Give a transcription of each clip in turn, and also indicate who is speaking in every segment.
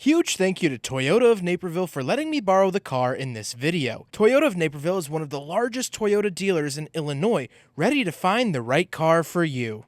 Speaker 1: Huge thank you to Toyota of Naperville for letting me borrow the car in this video. Toyota of Naperville is one of the largest Toyota dealers in Illinois, ready to find the right car for you.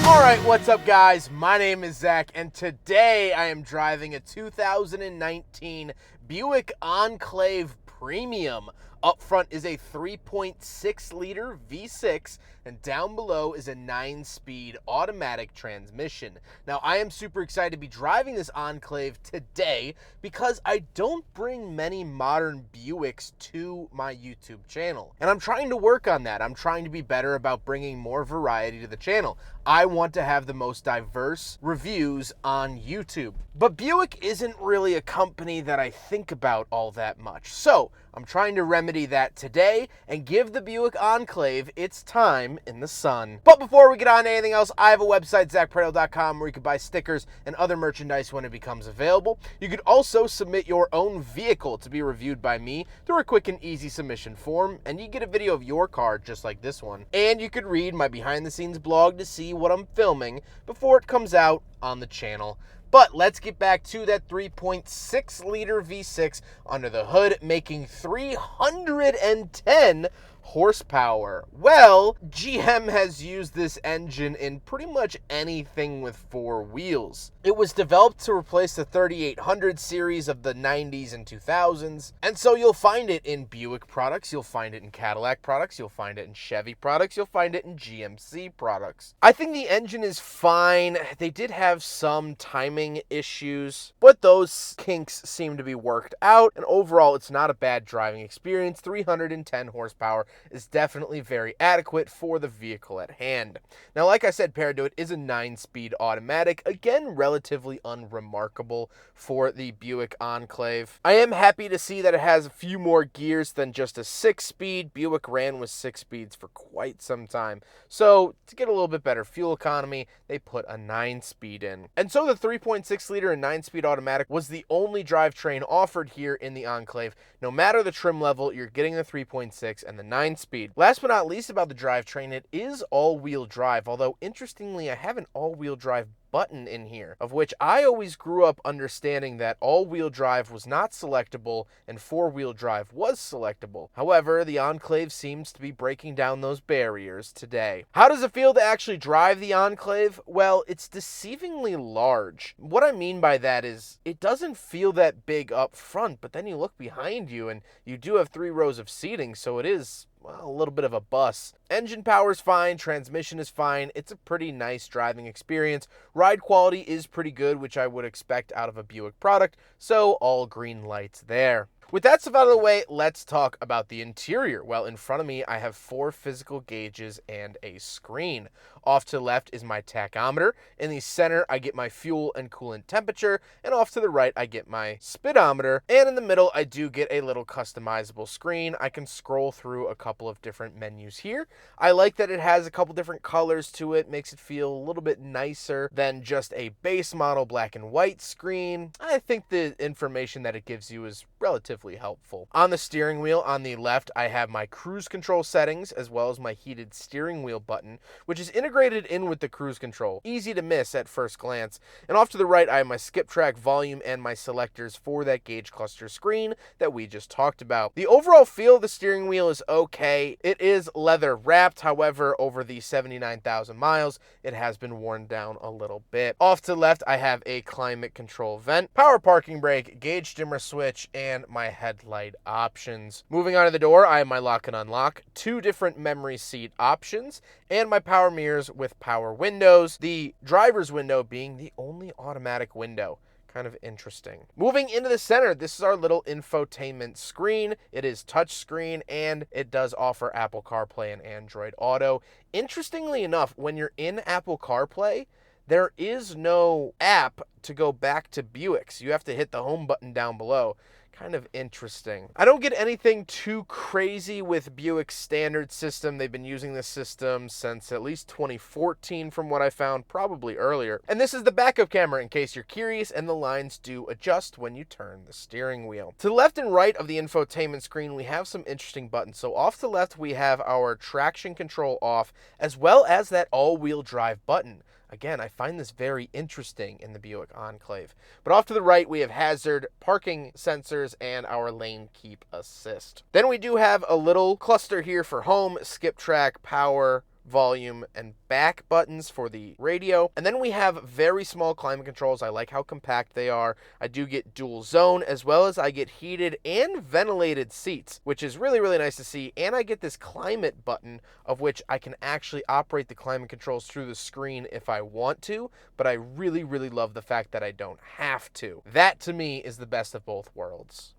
Speaker 2: Alright, what's up guys? My name is Zach, and today I am driving a 2019 Buick Enclave Premium. Up front is a 3.6 liter V6, and down below is a 9-speed automatic transmission. Now, I am super excited to be driving this Enclave today because I don't bring many modern Buicks to my YouTube channel. And I'm trying to work on that. I'm trying to be better about bringing more variety to the channel. I want to have the most diverse reviews on YouTube. But Buick isn't really a company that I think about all that much. So, I'm trying to remedy that today and give the Buick Enclave its time in the sun. But before we get on to anything else, I have a website, zackpreto.com, where you can buy stickers and other merchandise when it becomes available. You could also submit your own vehicle to be reviewed by me through a quick and easy submission form, and you get a video of your car just like this one. And you could read my behind the scenes blog to see what I'm filming before it comes out on the channel. But let's get back to that 3.6 liter V6 under the hood, making 310 horsepower. Well, GM has used this engine in pretty much anything with four wheels. It was developed to replace the 3800 series of the 90s and 2000s, and so you'll find it in Buick products, you'll find it in Cadillac products, you'll find it in Chevy products, you'll find it in GMC products. I think the engine is fine. They did have some timing issues, but those kinks seem to be worked out, and overall it's not a bad driving experience. 310 horsepower is definitely very adequate for the vehicle at hand. Now, like I said, paired to it is a 9-speed automatic, again relatively unremarkable for the Buick Enclave. I am happy to see that it has a few more gears than just a 6-speed. Buick ran with 6 speeds for quite some time, so to get a little bit better fuel economy, they put a 9-speed in. And so the 3.6 liter and 9-speed automatic was the only drivetrain offered here in the Enclave. No matter the trim level, you're getting the 3.6 and the 9-speed. Last but not least about the drivetrain, it is all-wheel drive, although interestingly I have an all-wheel drive button in here, of which I always grew up understanding that all-wheel drive was not selectable and four-wheel drive was selectable. However, the Enclave seems to be breaking down those barriers today. How does it feel to actually drive the Enclave? Well, it's deceivingly large. What I mean by that is it doesn't feel that big up front, but then you look behind you and you do have 3 rows of seating, so it is, well, a little bit of a bus. Engine power is fine, transmission is fine. It's a pretty nice driving experience. Ride quality is pretty good, which I would expect out of a Buick product, so all green lights there. With that stuff out of the way, let's talk about the interior. Well, in front of me, I have 4 physical gauges and a screen. Off to the left is my tachometer. In the center, I get my fuel and coolant temperature. And off to the right, I get my speedometer. And in the middle, I do get a little customizable screen. I can scroll through a couple of different menus here. I like that it has a couple different colors to it. Makes it feel a little bit nicer than just a base model black and white screen. I think the information that it gives you is relatively helpful. On the steering wheel on the left, I have my cruise control settings as well as my heated steering wheel button, which is integrated in with the cruise control. Easy to miss at first glance. And off to the right, I have my skip track volume and my selectors for that gauge cluster screen that we just talked about. The overall feel of the steering wheel is okay. It is leather wrapped, however, over the 79,000 miles, it has been worn down a little bit. Off to the left, I have a climate control vent, power parking brake, gauge dimmer switch, and my headlight options. Moving on to the door, I have my lock and unlock, 2 different memory seat options, and my power mirrors with power windows, the driver's window being the only automatic window. Kind of interesting. Moving into the center, this is our little infotainment screen. It is touch screen and it does offer Apple CarPlay and Android Auto. Interestingly enough, when you're in Apple CarPlay, there is no app to go back to Buicks. You have to hit the home button down below. kind of interesting. I don't get anything too crazy with Buick's standard system. They've been using this system since at least 2014 from what I found, probably earlier. And this is the backup camera in case you're curious, and the lines do adjust when you turn the steering wheel. To the left and right of the infotainment screen, we have some interesting buttons. So off to the left, we have our traction control off, as well as that all-wheel drive button. Again, I find this very interesting in the Buick Enclave. But off to the right, we have hazard, parking sensors, and our lane keep assist. Then we do have a little cluster here for home, skip track, power, volume, and back buttons for the radio. And then we have very small climate controls. I like how compact they are. I do get dual zone, as well as I get heated and ventilated seats, which is really, really nice to see. And I get this climate button, of which I can actually operate the climate controls through the screen if I want to, but I really, really love the fact that I don't have to. That, to me, is the best of both worlds.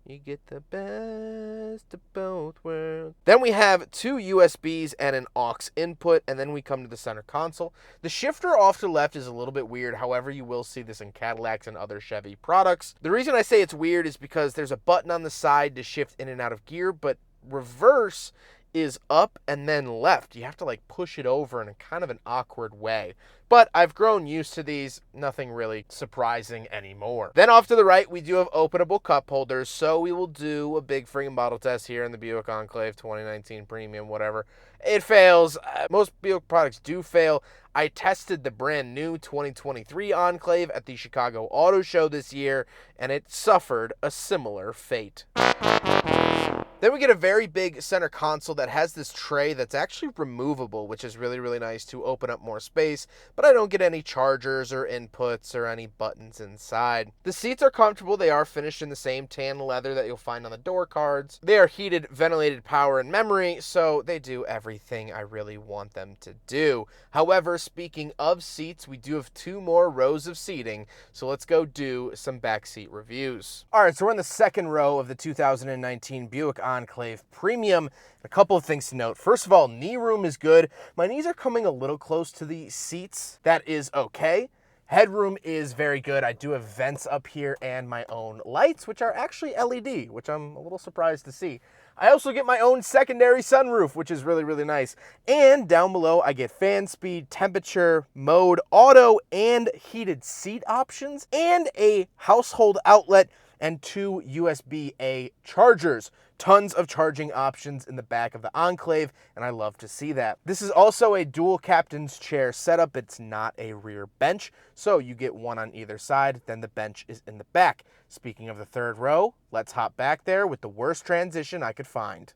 Speaker 2: You get the best of both worlds. Then we have two USBs and an aux input, and then we come to the center console. The shifter off to the left is a little bit weird. However, you will see this in Cadillacs and other Chevy products. The reason I say it's weird is because there's a button on the side to shift in and out of gear, but reverse is up and then left. You have to like push it over in a kind of an awkward way. But I've grown used to these, nothing really surprising anymore. Then off to the right, we do have openable cup holders, so we will do a big freaking bottle test here in the Buick Enclave 2019 Premium, whatever. It fails. Most Buick products do fail. I tested the brand new 2023 Enclave at the Chicago Auto Show this year, and it suffered a similar fate. Then we get a very big center console that has this tray that's actually removable, which is really, really nice to open up more space, but I don't get any chargers or inputs or any buttons inside. The seats are comfortable. They are finished in the same tan leather that you'll find on the door cards. They are heated, ventilated, power, and memory, so they do everything I really want them to do. However, speaking of seats, we do have two more rows of seating, so let's go do some backseat reviews. All right, so we're in the second row of the 2019 Buick Enclave Premium. A couple of things to note. First of all, knee room is good. My knees are coming a little close to the seats. That is okay. Headroom is very good. I do have vents up here and my own lights, which are actually LED, which I'm a little surprised to see. I also get my own secondary sunroof, which is really, really nice. And down below, I get fan speed, temperature, mode, auto, and heated seat options, and a household outlet and two USB-A chargers. Tons of charging options in the back of the Enclave, and I love to see that. This is also a dual captain's chair setup. It's not a rear bench, so you get one on either side, then the bench is in the back. Speaking of the third row, let's hop back there with the worst transition I could find.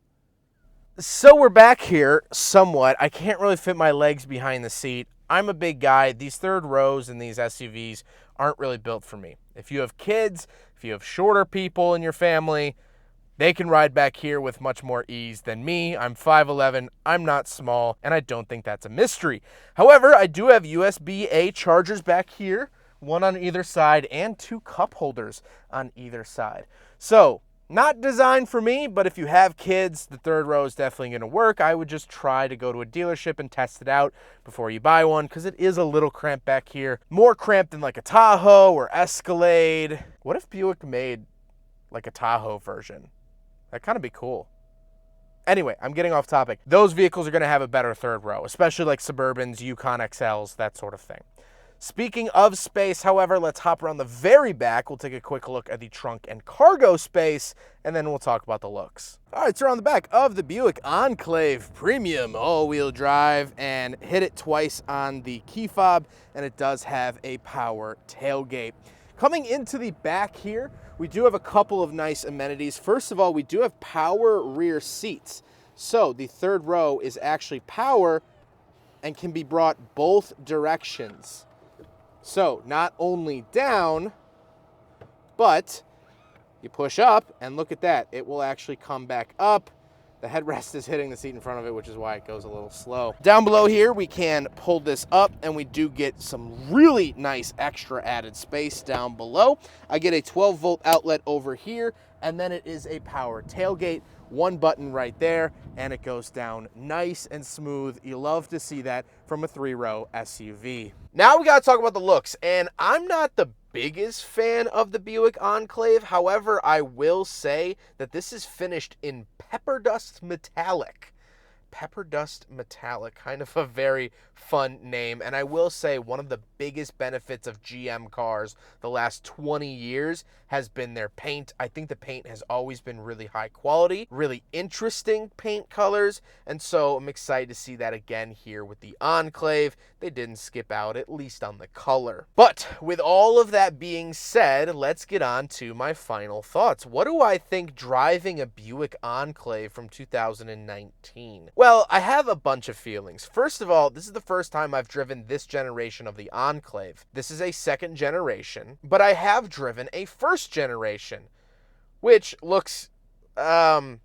Speaker 2: So we're back here somewhat. I can't really fit my legs behind the seat. I'm a big guy. These third rows in these SUVs aren't really built for me. If you have kids, if you have shorter people in your family, they can ride back here with much more ease than me. I'm 5'11", I'm not small, and I don't think that's a mystery. However, I do have USB-A chargers back here, one on either side, and two cup holders on either side. So, not designed for me, but if you have kids, the third row is definitely going to work. I would just try to go to a dealership and test it out before you buy one, because it is a little cramped back here. More cramped than like a Tahoe or Escalade. What if Buick made like a Tahoe version? That'd kind of be cool. Anyway, I'm getting off topic. Those vehicles are going to have a better third row, especially like Suburbans, Yukon XLs, that sort of thing. Speaking of space, however, let's hop around the very back. We'll take a quick look at the trunk and cargo space, and then we'll talk about the looks. All right, so we're on the back of the Buick Enclave Premium all-wheel drive, and hit it twice on the key fob, and it does have a power tailgate. Coming into the back here, we do have a couple of nice amenities. First of all, we do have power rear seats. So the third row is actually power and can be brought both directions. So not only down, but you push up and look at that. It will actually come back up. The headrest is hitting the seat in front of it, which is why it goes a little slow. Down below here, we can pull this up, and we do get some really nice extra added space down below. I get a 12-volt outlet over here, and then it is a power tailgate. One button right there, and it goes down nice and smooth. You love to see that from a three-row SUV. Now we gotta talk about the looks, and I'm not the biggest fan of the Buick Enclave. However, I will say that this is finished in pepper dust metallic. Pepper Dust Metallic, kind of a very fun name. And I will say one of the biggest benefits of GM cars the last 20 years has been their paint. I think the paint has always been really high quality, really interesting paint colors, and so I'm excited to see that again here with the Enclave. They didn't skip out, at least on the color. But with all of that being said, let's get on to my final thoughts. What do I think driving a Buick Enclave from 2019? Well, I have a bunch of feelings. First of all, this is the first time I've driven this generation of the Enclave. This is a second generation, but I have driven a first generation, which looks, well,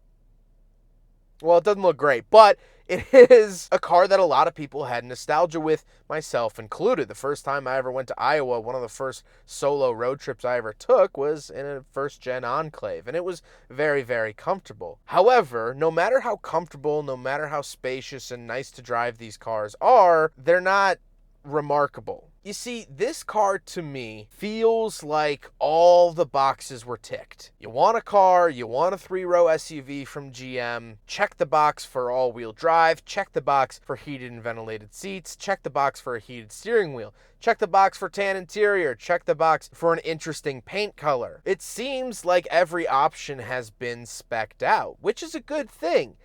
Speaker 2: it doesn't look great, but it is a car that a lot of people had nostalgia with, myself included. The first time I ever went to Iowa, one of the first solo road trips I ever took was in a first-gen Enclave, and it was very, very comfortable. However, no matter how comfortable, no matter how spacious and nice to drive these cars are, they're not remarkable. You see, this car to me feels like all the boxes were ticked. You want a car, you want a 3-row SUV from GM, check the box for all-wheel drive, check the box for heated and ventilated seats, check the box for a heated steering wheel, check the box for tan interior, check the box for an interesting paint color. It seems like every option has been spec'd out, which is a good thing.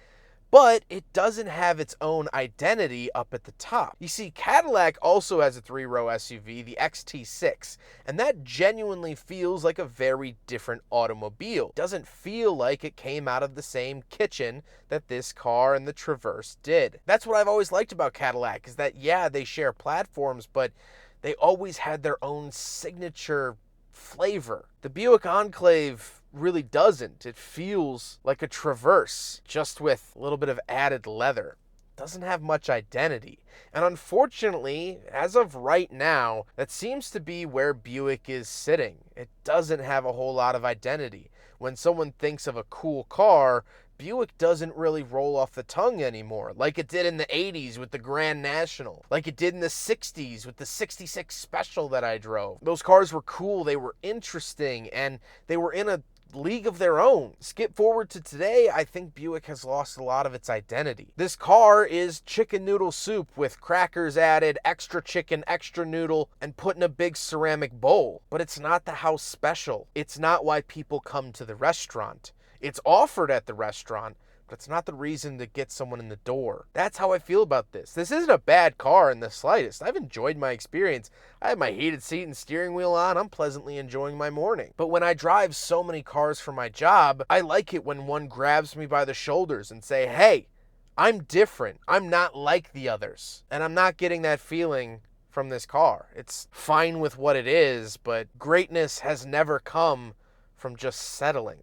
Speaker 2: But it doesn't have its own identity up at the top. You see, Cadillac also has a 3-row SUV, the XT6, and that genuinely feels like a very different automobile. It doesn't feel like it came out of the same kitchen that this car and the Traverse did. That's what I've always liked about Cadillac, is that, yeah, they share platforms, but they always had their own signature flavor. The Buick Enclave really doesn't. It feels like a Traverse, just with a little bit of added leather. It doesn't have much identity. And unfortunately, as of right now, that seems to be where Buick is sitting. It doesn't have a whole lot of identity. When someone thinks of a cool car, Buick doesn't really roll off the tongue anymore, like it did in the 80s with the Grand National, like it did in the 60s with the 66 Special that I drove. Those cars were cool, they were interesting, and they were in a league of their own. Skip forward to today, I think Buick has lost a lot of its identity. This car is chicken noodle soup with crackers added, extra chicken, extra noodle, and put in a big ceramic bowl. But it's not the house special. It's not why people come to the restaurant. It's offered at the restaurant, but it's not the reason to get someone in the door. That's how I feel about this. This isn't a bad car in the slightest. I've enjoyed my experience. I have my heated seat and steering wheel on. I'm pleasantly enjoying my morning. But when I drive so many cars for my job, I like it when one grabs me by the shoulders and say, hey, I'm different. I'm not like the others. And I'm not getting that feeling from this car. It's fine with what it is, but greatness has never come from just settling.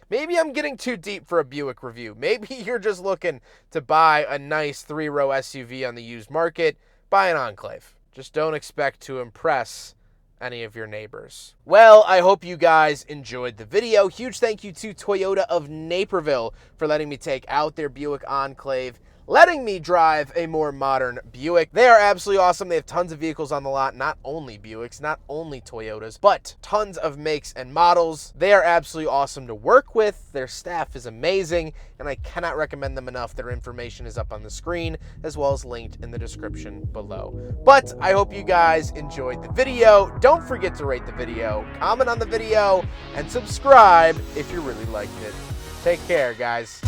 Speaker 2: Maybe I'm getting too deep for a Buick review. Maybe you're just looking to buy a nice 3-row SUV on the used market. Buy an Enclave. Just don't expect to impress any of your neighbors. Well, I hope you guys enjoyed the video. Huge thank you to Toyota of Naperville for letting me take out their Buick Enclave, letting me drive a more modern Buick. They are absolutely awesome. They have tons of vehicles on the lot, not only Buicks, not only Toyotas, but tons of makes and models. They are absolutely awesome to work with. Their staff is amazing, and I cannot recommend them enough. Their information is up on the screen, as well as linked in the description below. But I hope you guys enjoyed the video. Don't forget to rate the video, comment on the video, and subscribe if you really liked it. Take care, guys.